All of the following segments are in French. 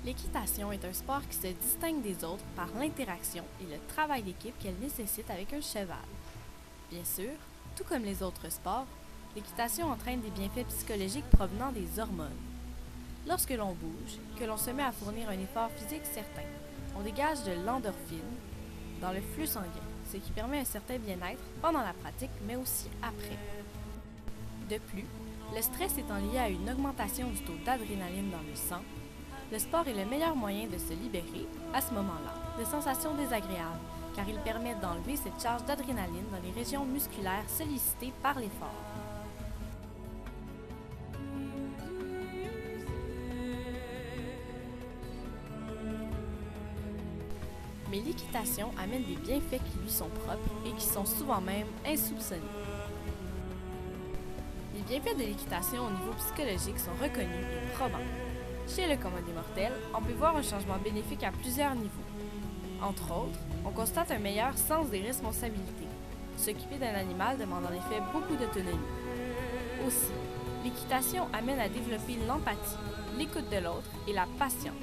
L'équitation est un sport qui se distingue des autres par l'interaction et le travail d'équipe qu'elle nécessite avec un cheval. Bien sûr, tout comme les autres sports, l'équitation entraîne des bienfaits psychologiques provenant des hormones. Lorsque l'on bouge, que l'on se met à fournir un effort physique certain, on dégage de l'endorphine dans le flux sanguin, ce qui permet un certain bien-être pendant la pratique, mais aussi après. De plus, le stress étant lié à une augmentation du taux d'adrénaline dans le sang, le sport est le meilleur moyen de se libérer, à ce moment-là, de sensations désagréables, car il permet d'enlever cette charge d'adrénaline dans les régions musculaires sollicitées par l'effort. Mais l'équitation amène des bienfaits qui lui sont propres et qui sont souvent même insoupçonnés. Les bienfaits de l'équitation au niveau psychologique sont reconnus et probants. Chez le commun des mortels, on peut voir un changement bénéfique à plusieurs niveaux. Entre autres, on constate un meilleur sens des responsabilités. S'occuper d'un animal demande en effet beaucoup d'autonomie. Aussi, l'équitation amène à développer l'empathie, l'écoute de l'autre et la patience.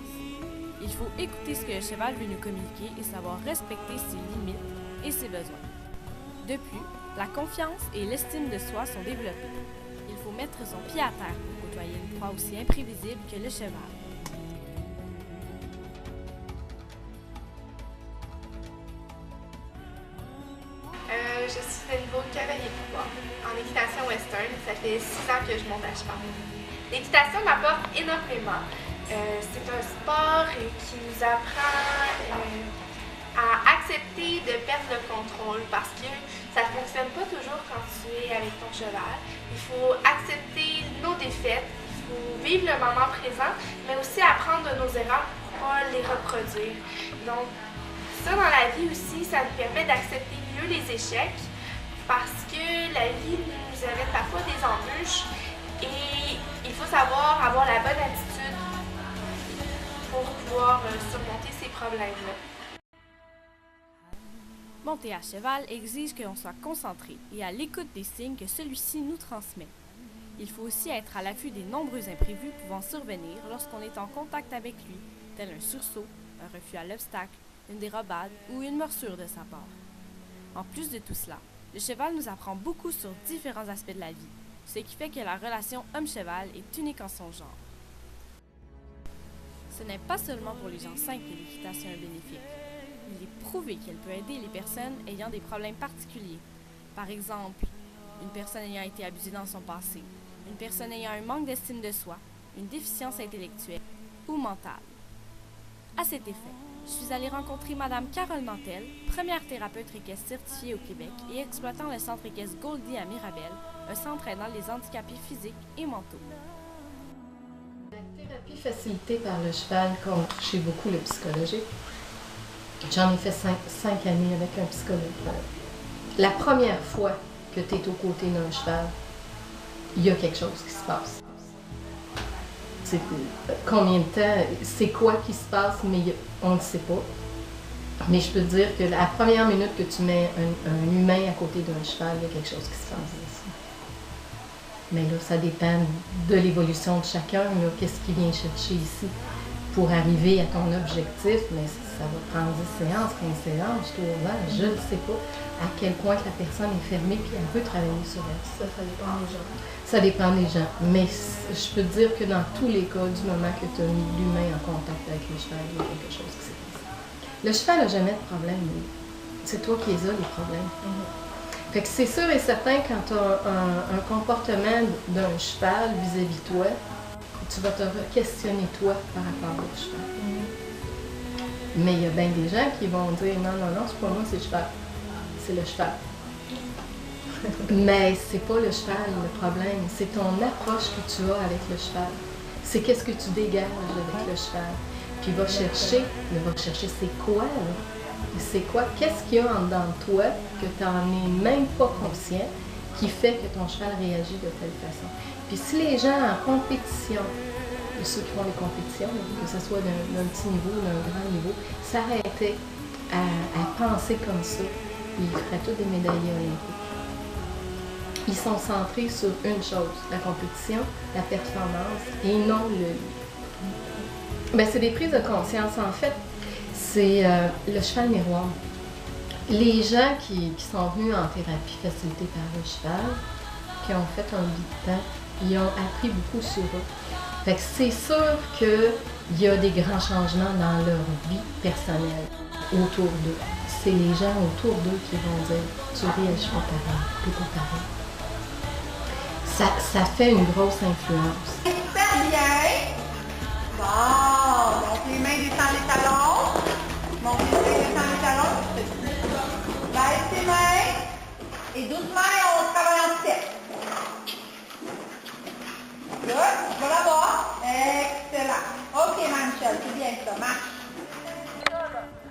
Il faut écouter ce que le cheval veut nous communiquer et savoir respecter ses limites et ses besoins. De plus, la confiance et l'estime de soi sont développées. Il faut mettre son pied à terre pour côtoyer une proie aussi imprévisible que le cheval. Je suis de niveau cavalier de pouvoir en équitation western. Ça fait 6 ans que je monte à cheval. L'équitation m'apporte énormément. C'est un sport qui nous apprend à accepter de perdre le contrôle parce que ça ne fonctionne pas toujours quand tu es avec ton cheval. Il faut accepter nos défaites, il faut vivre le moment présent, mais aussi apprendre de nos erreurs pour ne pas les reproduire. Donc, ça dans la vie aussi, ça nous permet d'accepter mieux les échecs parce que la vie nous amène parfois des embûches et il faut savoir avoir la bonne attitude pour pouvoir surmonter ces problèmes-là. Monter à cheval exige que l'on soit concentré et à l'écoute des signes que celui-ci nous transmet. Il faut aussi être à l'affût des nombreux imprévus pouvant survenir lorsqu'on est en contact avec lui, tel un sursaut, un refus à l'obstacle, une dérobade ou une morsure de sa part. En plus de tout cela, le cheval nous apprend beaucoup sur différents aspects de la vie, ce qui fait que la relation homme-cheval est unique en son genre. Ce n'est pas seulement pour les gens sains que l'équitation est bénéfique. Il est prouvé qu'elle peut aider les personnes ayant des problèmes particuliers. Par exemple, une personne ayant été abusée dans son passé, une personne ayant un manque d'estime de soi, une déficience intellectuelle ou mentale. À cet effet, je suis allée rencontrer Madame Carole Nantel, première thérapeute équestre certifiée au Québec et exploitant le centre équestre Goldie à Mirabel, un centre aidant les handicapés physiques et mentaux. La thérapie facilitée par le cheval compte chez beaucoup le psychologique. J'en ai fait 5 années avec un psychologue. La première fois que tu es aux côtés d'un cheval, il y a quelque chose qui se passe. C'est combien de temps, c'est quoi qui se passe, mais on ne le sait pas. Mais je peux te dire que la première minute que tu mets un humain à côté d'un cheval, il y a quelque chose qui se passe ici. Mais là, ça dépend de l'évolution de chacun, qu'est-ce qu'il vient chercher ici pour arriver à ton objectif, mais ça va prendre 10 séances, 15 séances, 3 ans, je ne sais pas à quel point que la personne est fermée puis elle veut travailler sur elle. Ça dépend des gens. Ça dépend des gens, mais je peux te dire que dans tous les cas, du moment que tu as mis l'humain en contact avec le cheval, il y a quelque chose qui s'est passé. Le cheval n'a jamais de problème, lui. C'est toi qui les as, les problèmes. Fait que c'est sûr et certain, quand tu as un comportement d'un cheval vis-à-vis de toi, tu vas te questionner toi par rapport au cheval. Mais il y a bien des gens qui vont dire non, c'est pas moi, c'est le cheval. C'est le cheval. Mais c'est pas le cheval le problème, c'est ton approche que tu as avec le cheval. C'est qu'est-ce que tu dégages avec le cheval. Puis va chercher c'est quoi là? C'est quoi? Qu'est-ce qu'il y a en dedans de toi que tu n'en es même pas conscient qui fait que ton cheval réagit de telle façon? Puis si les gens en compétition, ceux qui font des compétitions, que ce soit d'un petit niveau ou d'un grand niveau, s'arrêtaient à penser comme ça, ils feraient tous des médaillés olympiques. Ils sont centrés sur une chose, la compétition, la performance, et non le Ben, c'est des prises de conscience. En fait, c'est le cheval miroir. Les gens qui sont venus en thérapie facilitée par le cheval, qui ont fait un bout de temps, ils ont appris beaucoup sur eux. Fait que c'est sûr qu'il y a des grands changements dans leur vie personnelle autour d'eux. C'est les gens autour d'eux qui vont dire « tu réagis pas pareil, t'es pas pareil ». Ça fait une grosse influence. Super bien. Bon, donc les mains descendent les talons. Mon pied descend les talons. Baisse tes mains. Et doucement, on travaille en tête. Good. Je vais la voir. Excellent. OK, Michel, c'est bien ça. Marche.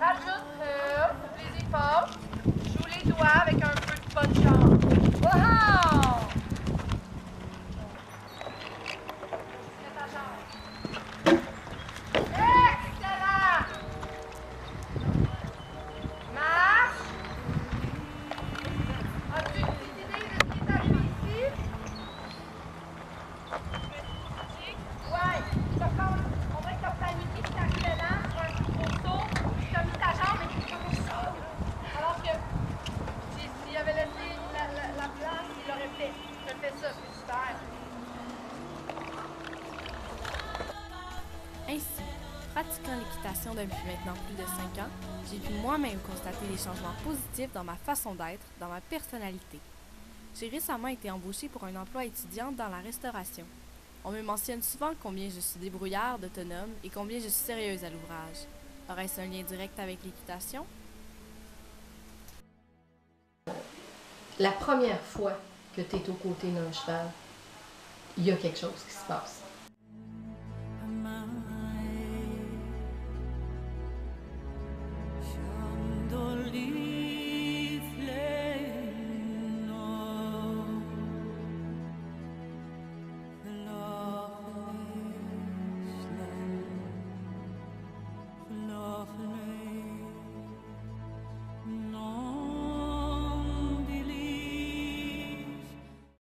Rajoute les épaules. Joue les doigts avec un peu de pas de jambe. Wow! Excellent! Marche! As-tu une petite idée de ce qui est arrivé ici? Ouais, on dirait que tu as planifié que tu arrivais là, un gros saut, puis tu as mis ta jambe et puis tu comme ça. Alors que s'il avait laissé la place, il aurait fait. Tu as fait ça, c'est super. Ainsi, pratiquant l'équitation depuis maintenant plus de 5 ans, j'ai pu moi-même constater des changements positifs dans ma façon d'être, dans ma personnalité. J'ai récemment été embauchée pour un emploi étudiant dans la restauration. On me mentionne souvent combien je suis débrouillarde, autonome et combien je suis sérieuse à l'ouvrage. Aurait-ce un lien direct avec l'équitation? La première fois que tu es aux côtés d'un cheval, il y a quelque chose qui se passe. Chandelier.